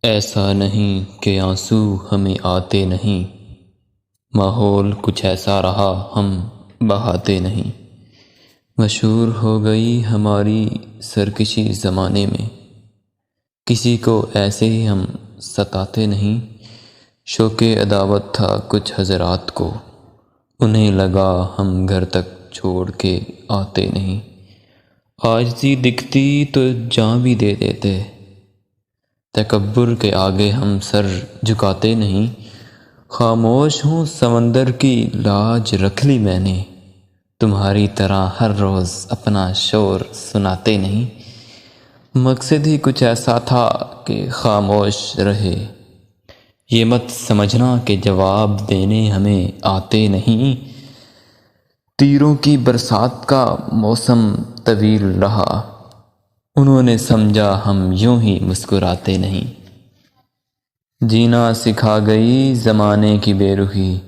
ایسا نہیں کہ آنسو ہمیں آتے نہیں، ماحول کچھ ایسا رہا ہم بہاتے نہیں۔ مشہور ہو گئی ہماری سرکشی زمانے میں، کسی کو ایسے ہی ہم ستاتے نہیں۔ شوق عداوت تھا کچھ حضرات کو، انہیں لگا ہم گھر تک چھوڑ کے آتے نہیں۔ عاجزی دکھتی تو جاں بھی دے دیتے، تکبر کے آگے ہم سر جھکاتے نہیں۔ خاموش ہوں سمندر کی لاج رکھ لی میں نے، تمہاری طرح ہر روز اپنا شور سناتے نہیں۔ مقصد ہی کچھ ایسا تھا کہ خاموش رہے، یہ مت سمجھنا کہ جواب دینے ہمیں آتے نہیں۔ تیروں کی برسات کا موسم طویل رہا، انہوں نے سمجھا ہم یوں ہی مسکراتے نہیں۔ جینا سکھا گئی زمانے کی بے رخی،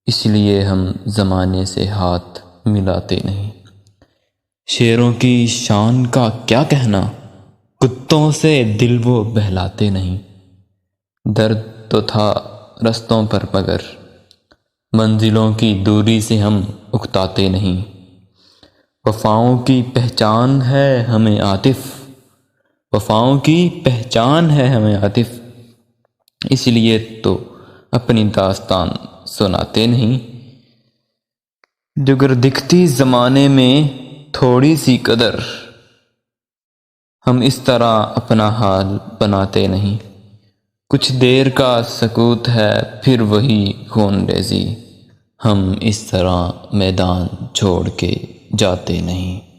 اس لیے ہم زمانے سے ہاتھ ملاتے نہیں۔ شیروں کی شان کا کیا کہنا، کتوں سے دل وہ بہلاتے نہیں۔ درد تو تھا رستوں پر مگر منزلوں کی دوری سے ہم اکتاتے نہیں۔ وفاؤں کی پہچان ہے ہمیں عاطف، وفاؤں کی پہچان ہے ہمیں عاطف، اس لیے تو اپنی داستان سناتے نہیں۔ جگر دکھتی زمانے میں تھوڑی سی قدر، ہم اس طرح اپنا حال بناتے نہیں۔ کچھ دیر کا سکوت ہے پھر وہی خون ریزی، ہم اس طرح میدان چھوڑ کے جاتے نہیں۔